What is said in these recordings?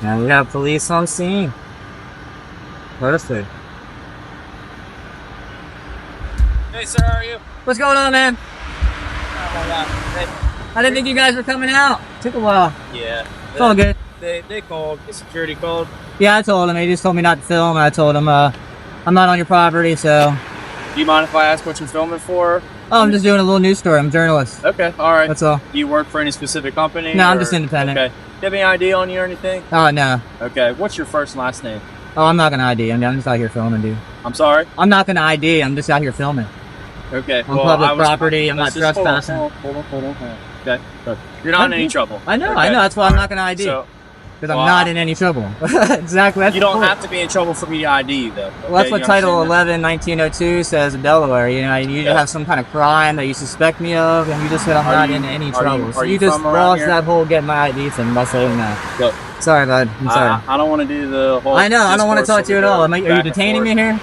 And we got police on scene. Perfect. Hey, sir, how are you? What's going on, man? I didn't think you guys were coming out. Took a while. Yeah. It's all good. They called. The security called. Yeah, I told him. He just told me not to film. And I told him, I'm not on your property, so. Do you mind if I ask what you're filming for? Oh, I'm just doing a little news story. I'm a journalist. Okay, all right. That's all. Do you work for any specific company? No, I'm just independent. Okay. Do you have any ID on you or anything? Oh, no. Okay. What's your first and last name? Oh, I'm not going to ID. I'm just out here filming, dude. I'm sorry? I'm not going to ID. I'm just out here filming. Okay. On public property. I'm not trespassing. Hold on. Okay. You're not in any trouble. I know. Okay. I know. That's why I'm not going to ID. Because I'm not in any trouble. Exactly. That's you don't have to be in trouble for me to ID you, though. Okay? Well, that's what Title 11, 1902 says in Delaware. You know, you have some kind of crime that you suspect me of, and you just said I'm not in any trouble. So you just lost that whole get my ID thing by saying that. Look, sorry, bud. I'm sorry. I don't want to do the whole. I know. I don't want to talk to you at all. Are you detaining me here?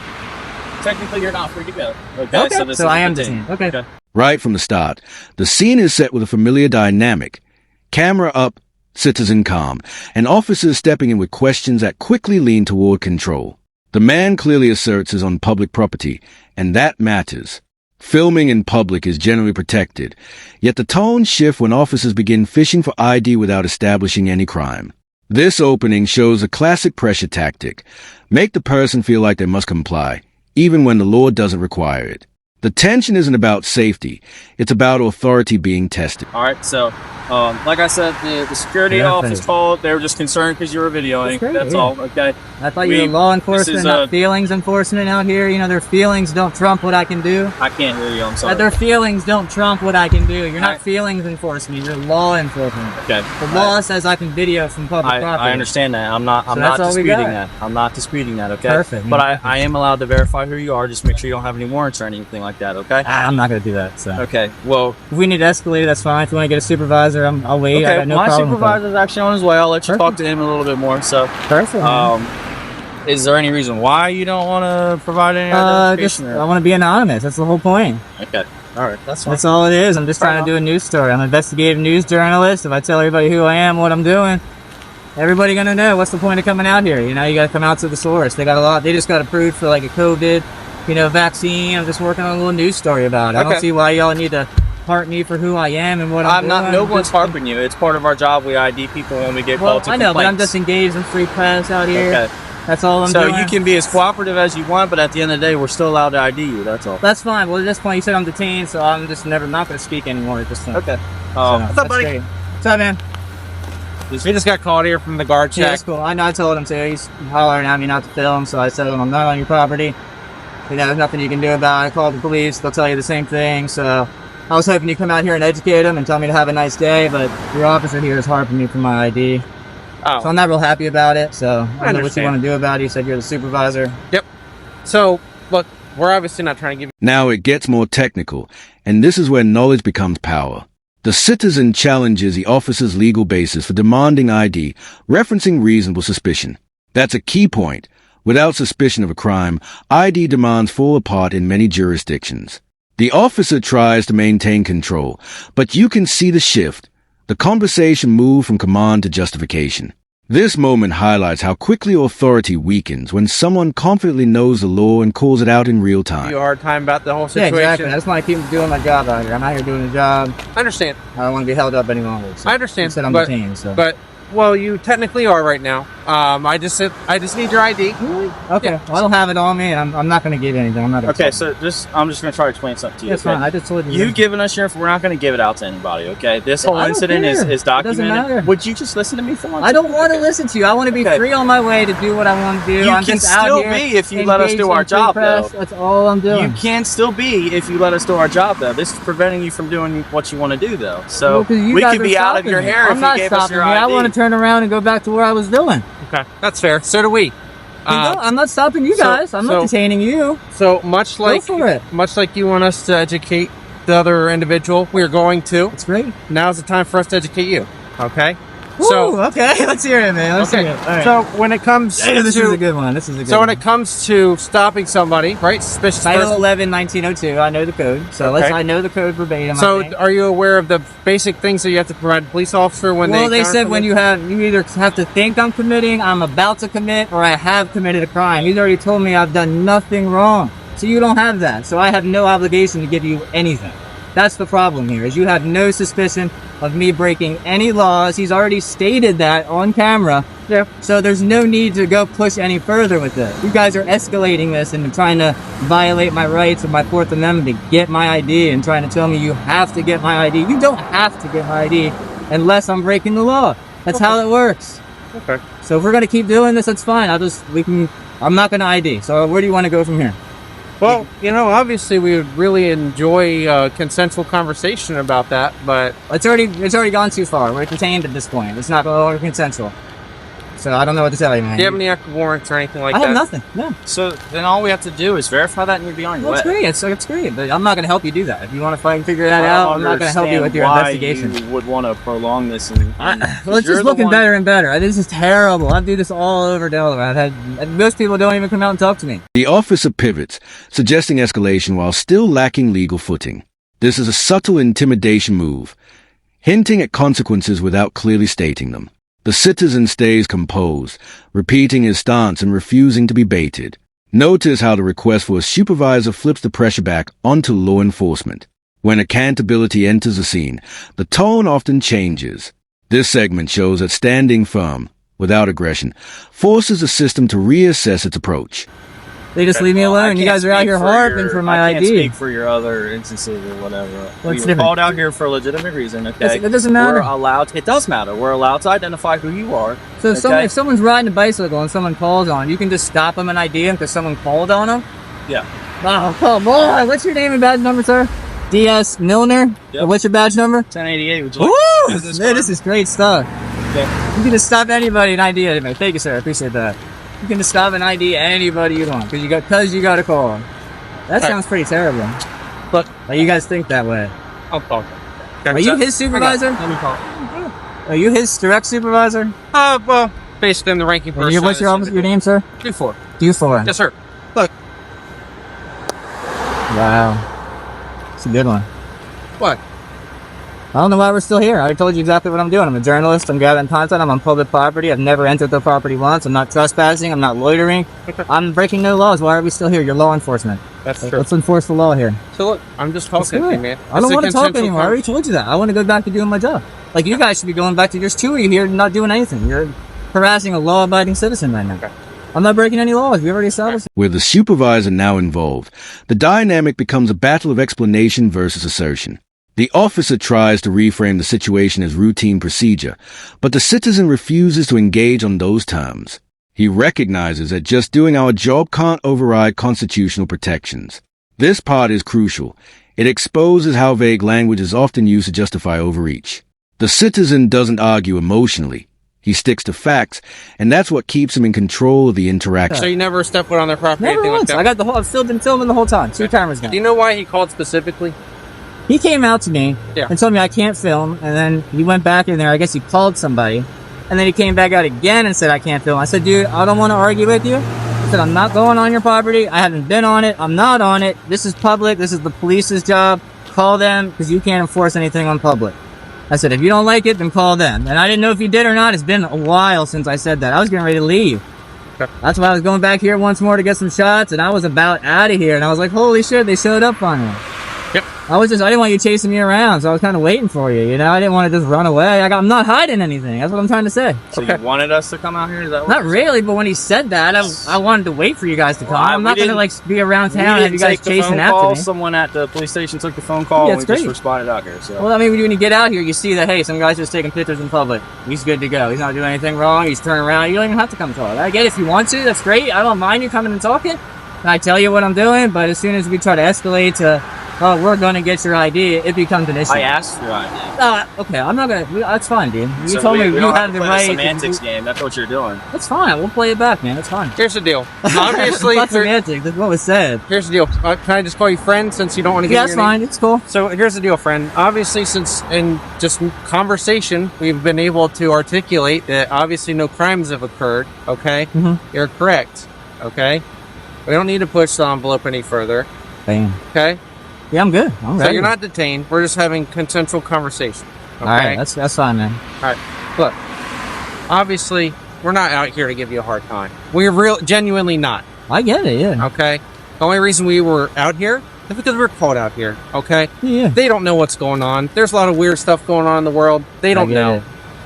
Technically, you're not free to go. Okay. So I am detained. Okay. Right from the start, the scene is set with a familiar dynamic. Camera up, citizen calm, and officers stepping in with questions that quickly lean toward control. The man clearly asserts is on public property, and that matters. Filming in public is generally protected, yet the tone shifts when officers begin fishing for ID without establishing any crime. This opening shows a classic pressure tactic. Make the person feel like they must comply, even when the law doesn't require it. The tension isn't about safety, it's about authority being tested. All right, so like I said, the security office called. They were just concerned because you were videoing. That's all. Okay. I thought you were law enforcement, not feelings enforcement out here. You know, their feelings don't trump what I can do. I can't hear you. I'm sorry. Their feelings don't trump what I can do. You're not feelings enforcement. You're law enforcement. Okay. The law says I can video from public property. I understand that. I'm not disputing that. I'm not disputing that. Okay. Perfect. But I am allowed to verify who you are. Just make sure you don't have any warrants or anything like that. Okay. I'm not going to do that. So. Okay. Well, if we need to escalate, that's fine. If you want to get a supervisor, I'll wait. Okay. I got no My problem supervisor's actually on his way. I'll let you talk to him a little bit more. So. Perfect. Is there any reason why you don't want to provide any identification? I want to be anonymous. That's the whole point. Okay. All right. That's fine. That's all it is. I'm just trying to do a news story. I'm an investigative news journalist. If I tell everybody who I am, what I'm doing, everybody gonna know. What's the point of coming out here? You know, you got to come out to the source. They just got approved for like a COVID, vaccine. I'm just working on a little news story about it. I don't see why y'all need to harp me for who I am and what I'm doing. No one's harping you. It's part of our job. We ID people when we get called to complaints. I know, but I'm just engaged in free press out here. Okay. That's all I'm doing. So you can be as cooperative as you want, but at the end of the day, we're still allowed to ID you. That's all. That's fine. Well, at this point, you said I'm detained, so I'm just not going to speak anymore at this point. Okay. What's up, buddy? Great. What's up, man? We just got called here from the guard check. Yeah, that's cool. I know. I told him to. He's hollering at me not to film, so I said, I'm not on your property. There's nothing you can do about it. I called the police. They'll tell you the same thing. So I was hoping you'd come out here and educate them and tell me to have a nice day, but your officer here is harping me for my ID. Oh. So I'm not real happy about it. So I don't know what you want to do about it. You said you're the supervisor. Yep. So, look, we're obviously not trying to give you... Now it gets more technical, and this is where knowledge becomes power. The citizen challenges the officer's legal basis for demanding ID, referencing reasonable suspicion. That's a key point. Without suspicion of a crime, ID demands fall apart in many jurisdictions. The officer tries to maintain control, but you can see the shift. The conversation moved from command to justification. This moment highlights how quickly authority weakens when someone confidently knows the law and calls it out in real time. You a hard time about the whole situation. Yeah, exactly. I just want to keep doing my job out here. I'm out here doing a job. I understand. I don't want to be held up any longer. So I understand. I'm detained, so. Well, you technically are right now. I just need your ID. Really? Okay. Yeah. Well, I don't have it on me, and I'm not going to give you anything. I'm not. Okay, so I'm just going to try to explain something to you. That's fine. I just told you. You've given us your info. We're not going to give it out to anybody. Okay. This whole incident is documented. It doesn't matter. Would you just listen to me for once? I don't want to listen to you. I want to be free on my way to do what I want to do. You can still be if you let us do our job, though. That's all I'm doing. You can still be if you let us do our job, though. This is preventing you from doing what you want to do, though. So we could be out of your hair if you gave us your ID. I want to turn around and go back to where I was doing. Okay, that's fair. So do we. I'm not stopping you guys. I'm not detaining you. So much like you want us to educate the other individual, we're going to. That's great. Now's the time for us to educate you. Okay. So okay, let's hear it, man. Let's hear it. All right. So when it comes Hey, this to is a good one. This is a good so one. when it comes to stopping somebody, right? Suspicious Title person. 11, 1902. I know the code. So Okay. I know the code verbatim. I So think. are you aware of the basic things that you have to provide a police officer when Well, they encounter said when somebody? you either have to think I'm committing, I'm about to commit, or I have committed a crime. He's already told me I've done nothing wrong. So you don't have that. So I have no obligation to give you anything. That's the problem here, is you have no suspicion of me breaking any laws. He's already stated that on camera. Yeah. So there's no need to go push any further with this. You guys are escalating this and trying to violate my rights of my Fourth Amendment to get my ID and trying to tell me you have to get my ID. You don't have to get my ID unless I'm breaking the law. That's how it works. Okay. So if we're gonna keep doing this, that's fine. I'm not gonna ID. So where do you want to go from here? Well, obviously we would really enjoy a consensual conversation about that, but It's already gone too far. We're detained at this point. It's not no longer consensual. So I don't know what to tell you, man. do you have any active warrants or anything like I that? have nothing. No. So then all we have to do is verify that and you'll be on your That's way. great. It's great. But I'm not going to help you do that. If you want to find figure that out, I'm not going to help you with your investigation. You would want to prolong this. And Well, it's just looking better and better. This is terrible. I do this all over Delaware. Most people don't even come out and talk to me. The officer pivots, suggesting escalation while still lacking legal footing. This is a subtle intimidation move, hinting at consequences without clearly stating them. The citizen stays composed, repeating his stance and refusing to be baited. Notice how the request for a supervisor flips the pressure back onto law enforcement. When accountability enters the scene, the tone often changes. This segment shows that standing firm, without aggression, forces the system to reassess its approach. They just leave me alone. You guys are out here harping for my I can't ID. speak for your other instances or whatever. We were different? called out here for a legitimate reason, okay? It doesn't matter. We're allowed it does matter. We're allowed to identify who you are. So okay? if someone's riding a bicycle and someone calls on, you can just stop them and ID them because someone called on them? Yeah. Oh, come on. What's your name and badge number, sir? D.S. Milner? Yep. Or what's your badge number? 1088. Would you Woo! like business Man, card? this is great stuff. Okay. You can just stop anybody and ID anybody. Thank you, sir. I appreciate that. You can just stop and ID anybody you want because you got a call. That sounds pretty terrible. But Like you guys think that way. I'll talk. Are you his supervisor? Let me call. Are you his direct supervisor? Well, basically I'm the ranking person. What's your name, sir? 2-4. D4. Yes, sir. Wow. It's a good one. What? I don't know why we're still here. I already told you exactly what I'm doing. I'm a journalist. I'm gathering content. I'm on public property. I've never entered the property once. I'm not trespassing. I'm not loitering. I'm breaking no laws. Why are we still here? You're law enforcement. That's true. Let's enforce the law here. So look, I'm just Let's talking do to it. you, man. I don't It's a want to talk consensual anymore. I already told you that. I want to go back to doing my job. Like you guys should be going back to. There's two of you here not doing anything. You're harassing a law-abiding citizen right now. Okay. I'm not breaking any laws. We already established. With the supervisor now involved, the dynamic becomes a battle of explanation versus assertion. The officer tries to reframe the situation as routine procedure, but the citizen refuses to engage on those terms. He recognizes that just doing our job can't override constitutional protections. This part is crucial. It exposes how vague language is often used to justify overreach. The citizen doesn't argue emotionally. He sticks to facts, and that's what keeps him in control of the interaction. So you never stepped foot on their property, Never anything once. like I that? got I've still been filming the whole time. 2 cameras now. Do you know why he called specifically? He came out to me Yeah. and told me I can't film, and then he went back in there. I guess he called somebody, and then he came back out again and said I can't film. I said, dude, I don't want to argue with you. I said, I'm not going on your property. I haven't been on it. I'm not on it. This is public. This is the police's job. Call them because you can't enforce anything on public. I said, if you don't like it, then call them. And I didn't know if you did or not. It's been a while since I said that. I was getting ready to leave. Okay. That's why I was going back here once more to get some shots, and I was about out of here. And I was like, holy shit, they showed up on me. Yep. I didn't want you chasing me around, so I was kind of waiting for you, you know? I didn't want to just run away. I'm not hiding anything. That's what I'm trying to say. So you wanted us to come out here? Is that what Not really, but when he said that, I wanted to wait for you guys to come. Well, I'm not going to, be around town and have you guys chasing after me. Someone at the police station took the phone call Yeah, and it's we just great. responded out here. So Well, I mean, when you get out here, you see that, hey, some guy's just taking pictures in public. He's good to go. He's not doing anything wrong. He's turning around. You don't even have to come talk. I get it if you want to. That's great. I don't mind you coming and talking. And I tell you what I'm doing, but as soon as we try to escalate to oh, we're going to get your ID, it becomes an issue. I asked your ID. Okay, I'm not going to, that's fine, dude. You So told me we you don't had have the to play right. a semantics game. That's what you're doing. That's fine, we'll play it back, man, that's fine. Here's the deal. Obviously, That's semantics, that's what was said. here's the deal. Can I just call you friend since you don't want to give Yeah, me that's your fine, name? it's cool. So here's the deal, friend. Obviously, since in just conversation, we've been able to articulate that obviously no crimes have occurred, okay? Mm-hmm. You're correct, okay? We don't need to push the envelope any further, Bam. okay? Yeah, I'm good. I'm So ready. you're not detained. We're just having consensual conversation, okay? Alright, that's fine, man. Look, obviously, we're not out here to give you a hard time. We're genuinely not, I get it, yeah. okay? The only reason we were out here is because we're called out here, okay? Yeah. They don't know what's going on. There's a lot of weird stuff going on in the world. They don't know. It.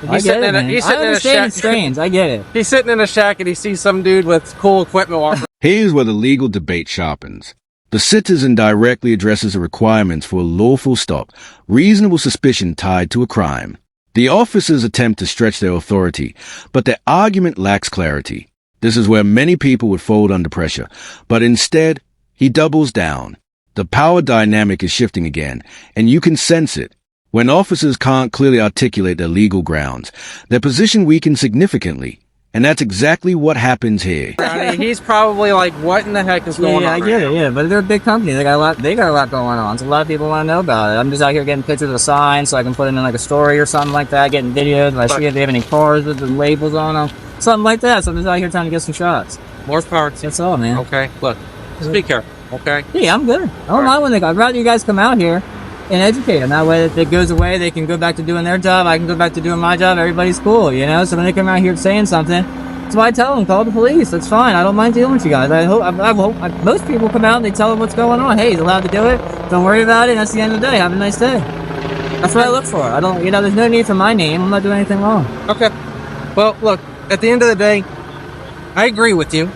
I He's get sitting it, in a man. he's I sitting in a understand shack. it's strange, I get it. He's sitting in a shack and he sees some dude with cool equipment walking. Here's where the legal debate sharpens. The citizen directly addresses the requirements for a lawful stop, reasonable suspicion tied to a crime. The officers attempt to stretch their authority, but their argument lacks clarity. This is where many people would fold under pressure, but instead, he doubles down. The power dynamic is shifting again, and you can sense it. When officers can't clearly articulate their legal grounds, their position weakens significantly. And that's exactly what happens here. He's probably like, what in the heck is going on? I get it, yeah. But they're a big company. They got a lot going on. So a lot of people want to know about it. I'm just out here getting pictures of signs so I can put them in like a story or something like that, getting videos. If I see if they have any cars with the labels on them. Something like that. So I'm just out here trying to get some shots. More power to you. That's all, man. Okay, look, just be careful, okay? Yeah, I'm good. I don't mind when I'd rather you guys come out here and educate them. That way, if it goes away, they can go back to doing their job. I can go back to doing my job. Everybody's cool, you know? So when they come out here saying something, that's why I tell them, call the police. That's fine. I don't mind dealing with you guys. I hope most people come out and they tell them what's going on. Hey, he's allowed to do it. Don't worry about it. And that's the end of the day. Have a nice day. That's what I look for. I don't, there's no need for my name. I'm not doing anything wrong. Okay. Well, look, at the end of the day, I agree with you.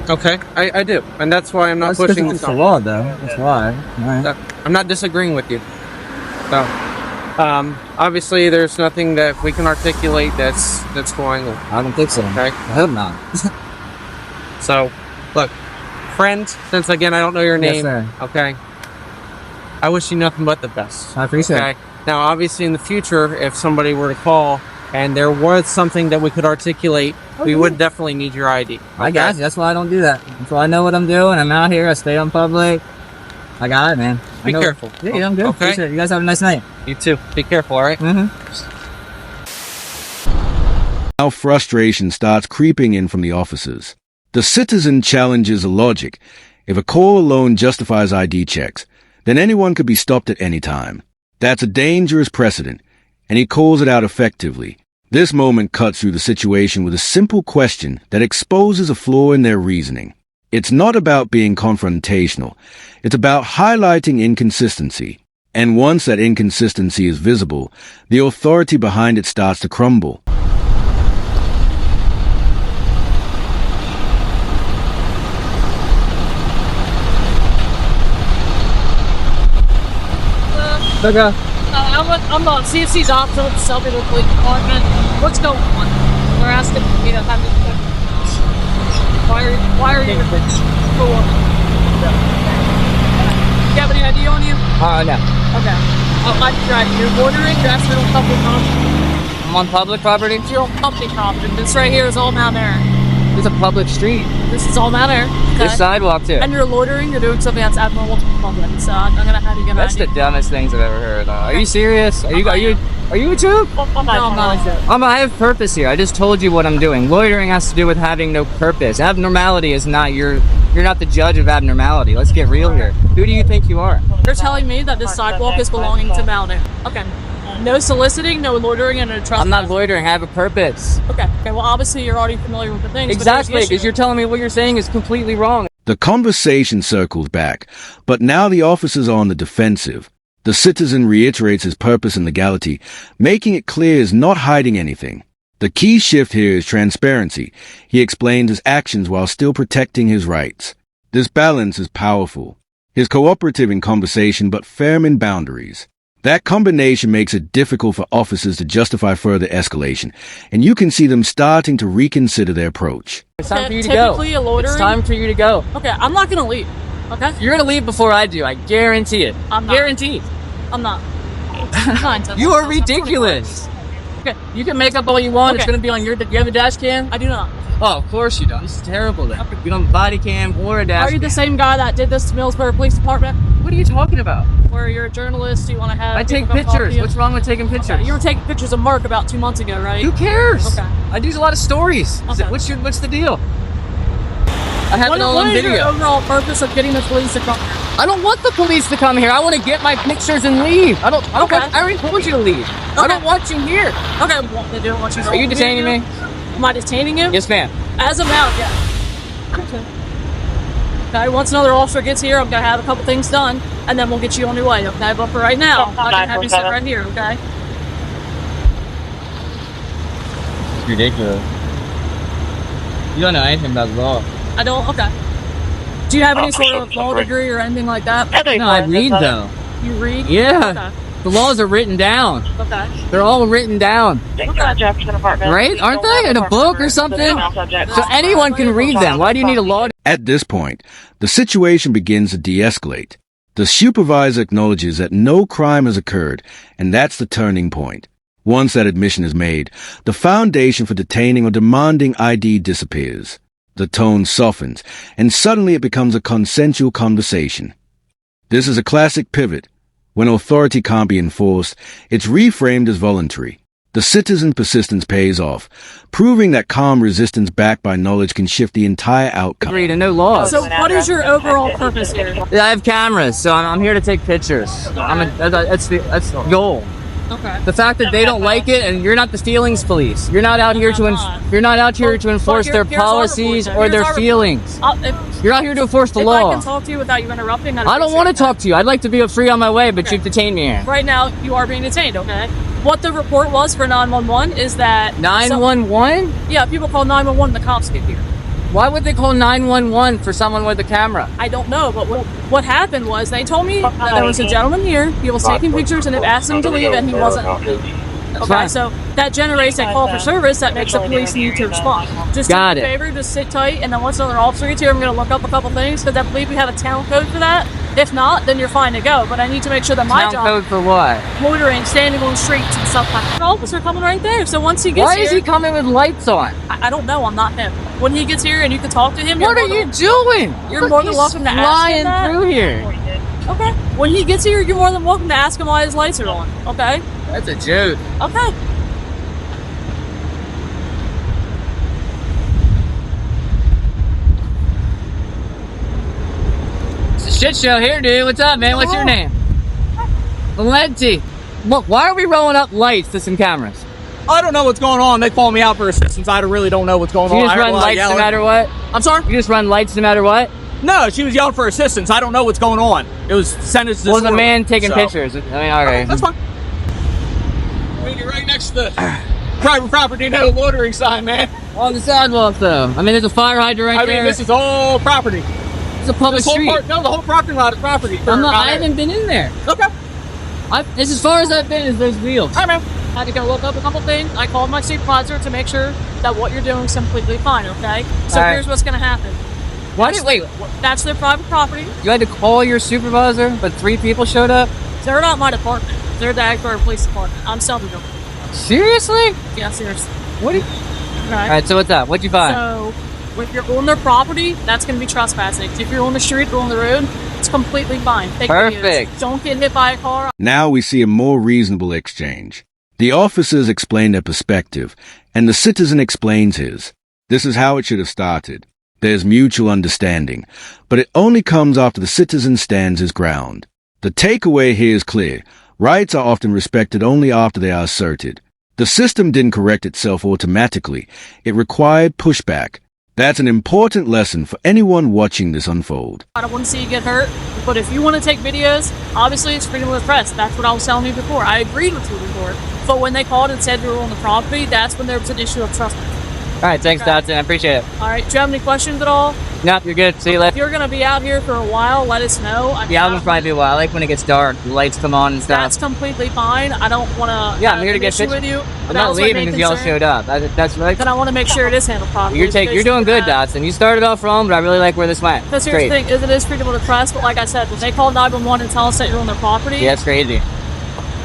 Okay, I do. And that's why I'm not pushing this. It's the law, though. That's why. All right. I'm not disagreeing with you. So, obviously, there's nothing that we can articulate that's going on. I don't think so. Okay. I hope not. So, look, friend, since again I don't know your name, Yes, sir. okay, I wish you nothing but the best. I appreciate Okay. it. Now, obviously, in the future, if somebody were to call and there was something that we could articulate, we would definitely need your ID. I got you. That's why I don't do that. That's why I know what I'm doing. I'm out here. I stay on public. I got it, man. Be careful. Yeah, I'm good. Okay. Appreciate it. You guys have a nice night. You too. Be careful, all right? Mm-hmm. Now frustration starts creeping in from the officers. The citizen challenges the logic. If a call alone justifies ID checks, then anyone could be stopped at any time. That's a dangerous precedent, and he calls it out effectively. This moment cuts through the situation with a simple question that exposes a flaw in their reasoning. It's not about being confrontational. It's about highlighting inconsistency. And once that inconsistency is visible, the authority behind it starts to crumble. Okay. I'm on CFC's office with the Selbyville Police Department. What's going on? We're asking me to have this. Why are you cool? You have any ID on you? No. Okay. I'm driving. You're bordering. You're asking on public property. I'm on public property. You're on public property. This right here is all Mount Air. It's a public street. This is all Mount Air. Okay. This sidewalk, too. And you're loitering. You're doing something that's abnormal to the public. So I'm gonna have you get an That's ID. the dumbest things I've ever heard. Are you serious? Are you a joke? No, I'm not. I have purpose here. I just told you what I'm doing. Loitering has to do with having no purpose. Abnormality is not you're not the judge of abnormality. Let's get real here. Who do you think you are? You're telling me that this sidewalk is belonging to Mount Air. Okay. No soliciting, no loitering, and no trespassing. I'm not loitering. I have a purpose. Okay. Well, obviously you're already familiar with the things. Exactly, because you're telling me what you're saying is completely wrong. The conversation circles back, but now the officers are on the defensive. The citizen reiterates his purpose and legality, making it clear he's not hiding anything. The key shift here is transparency. He explains his actions while still protecting his rights. This balance is powerful. He's cooperative in conversation but firm in boundaries. That combination makes it difficult for officers to justify further escalation, and you can see them starting to reconsider their approach. It's time for you to go. Typically a loitering. It's time for you to go. Okay, I'm not gonna leave. Okay? You're gonna leave before I do. I guarantee it. I'm not. Guaranteed. I'm not. You are ridiculous. Okay. You can make up all you want. It's Okay. gonna be on your. You have a dash cam? I do not. Oh, of course you don't. This is terrible. Then you don't have a body cam or a dash. Are you the same guy that did this to Millsboro Police Department? What are you talking about? Where you're a journalist, you want to have. I take people come talk to pictures. you? What's wrong with taking pictures? Okay, you were taking pictures of Mark about 2 months ago, right? Who cares? Okay. I do a lot of stories. Okay. What's the deal? I have it all What on is your video. overall purpose of getting the police to come here? I don't want the police to come here. I want to get my pictures and leave. I don't. Okay. I already told you to leave. I don't want you here. Okay, well, they don't want you to. Are you detaining me? Am I detaining you? Yes, ma'am. As of now, yeah. Okay, once another officer gets here, I'm gonna have a couple things done, and then we'll get you on your way, okay? But for right now, I can have you sit right here, okay? It's ridiculous. You don't know anything about law. I don't, okay. Do you have any sort of law degree or anything like that? No, I read though. You read? Yeah. The laws are written down. Okay. They're all written down. Jefferson Apartment. Right? Aren't they? In a book or something? So anyone can read them. Why do you need a law? At this point, the situation begins to de-escalate. The supervisor acknowledges that no crime has occurred, and that's the turning point. Once that admission is made, the foundation for detaining or demanding ID disappears. The tone softens, and suddenly it becomes a consensual conversation. This is a classic pivot. When authority can't be enforced, it's reframed as voluntary. The citizen persistence pays off, proving that calm resistance backed by knowledge can shift the entire outcome. Read and no laws. So what is your overall purpose here? Yeah, I have cameras, so I'm here to take pictures. That's the goal. Okay. The fact that they don't like it, and you're not the feelings police. You're not out here you're not out here to enforce their here's our policies report, or here's their our feelings. You're out here to enforce the If law. I can talk to you without you interrupting, I don't want to talk to you. I'd like to be free on my way, but you've detained me here. Right now, you are being detained, okay? What the report was for 911 is that... 911? Yeah, people call 911, the cops get here. Why would they call 911 for someone with a camera? I don't know, but what happened was they told me that there was a gentleman here, he was taking pictures, and they've asked him to leave, and he wasn't. Okay, fine. so that generates a call for service that makes the police need to respond. Just Got do me a it. favor, just sit tight, and then once another officer gets here, I'm going to look up a couple things, because I believe we have a town code for that. If not, then you're fine to go, but I need to make sure that my Town job... code for what? Loitering, standing on streets and stuff like that. The officer coming right there, so once he gets Why here... is he coming with lights on? I don't know, I'm not him. When he gets here and you can talk to him... What are you doing? You're more than welcome to ask him that. Flying through here. Okay. When he gets here, you're more than welcome to ask him why his lights are on. Okay? That's a joke. Okay. It's a shit show here, dude. What's up, man? What's your name? Valenti. Look, why are we rolling up lights to some cameras? I don't know what's going on. They call me out for assistance. I really don't know what's going You on. just I heard run a lot of lights no yelling. matter what? I'm sorry? You just run lights no matter what? No, she was yelling for assistance. I don't know what's going on. It was sentenced to Was a man taking pictures? I mean, alright. That's fine. You're right next to the private property, no loitering sign, man. On the sidewalk, though. I mean, there's a fire hydrant right I there. mean, this is all property. It's a public This whole street. no, the whole parking lot is property. I haven't been in there. Okay. It's as far as I've been is those wheels. All right, man. I had to go look up a couple things. I called my supervisor to make sure that what you're doing is completely fine, okay? So All right. here's what's going to happen. Wait, That's their private property. you had to call your supervisor, but 3 people showed up? They're not my department. They're the Agbar Police Department. I'm Selbyville. Seriously? Yeah, seriously. What? Okay. Alright, so what's up? What'd you find? So, if you're on their property, that's going to be trespassing. If you're on the street or on the road, it's completely fine. Take Perfect. videos. Don't get hit by a car. Now we see a more reasonable exchange. The officers explain their perspective, and the citizen explains his. This is how it should have started. There's mutual understanding, but it only comes after the citizen stands his ground. The takeaway here is clear. Rights are often respected only after they are asserted. The system didn't correct itself automatically. It required pushback. That's an important lesson for anyone watching this unfold. I don't want to see you get hurt, but if you want to take videos, obviously it's freedom of the press. That's what I was telling you before. I agreed with you before. But when they called and said you were on the property, that's when there was an issue of trespass. All right, thanks, Dotson. I appreciate it. All right. Do you have any questions at all? Nope, you're good. See you If later. you're going to be out here for a while, let us know. Yeah, I'm gonna probably be a while. I like when it gets dark, the lights come on and That's stuff. completely fine. I don't want to Yeah, I'm here to get issue pictures. with you. I'm not leaving because y'all showed up. That's right. Then I want to make sure it is handled properly. You're doing good, Dotson. You started off wrong, but I really like where this went. Because here's the thing, is it is freedom of the press, but like I said, when they call 911 and tell us that you're on their property, Yeah, it's crazy.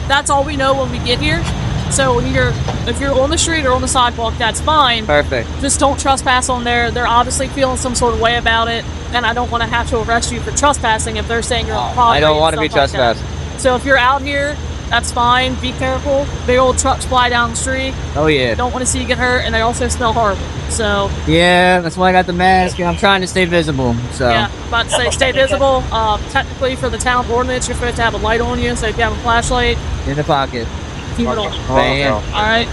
that's all we know when we get here. So if you're on the street or on the sidewalk, that's fine. Perfect. Just don't trespass on there. They're obviously feeling some sort of way about it, and I don't want to have to arrest you for trespassing if they're saying you're on property. I don't want to be and stuff like that. trespassing. So if you're out here, that's fine. Be careful. Big old trucks fly down the street. Oh yeah. Don't want to see you get hurt, and they also smell horrible. So Yeah, that's why I got the mask. And I'm trying to stay visible. So yeah, about to say stay visible. Technically, for the town ordinance, you're supposed to have a light on you. So if you have a flashlight, in the pocket. keep it on. Man. All right.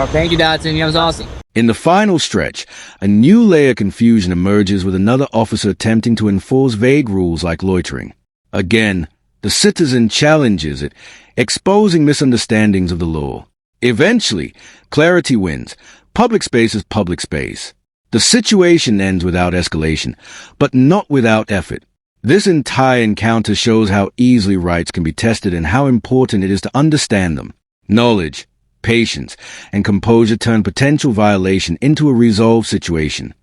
Thank you, Dotson. That was awesome. In the final stretch, a new layer of confusion emerges with another officer attempting to enforce vague rules like loitering. Again, the citizen challenges it, exposing misunderstandings of the law. Eventually, clarity wins. Public space is public space. The situation ends without escalation, but not without effort. This entire encounter shows how easily rights can be tested and how important it is to understand them. Knowledge, patience, and composure turn potential violation into a resolved situation.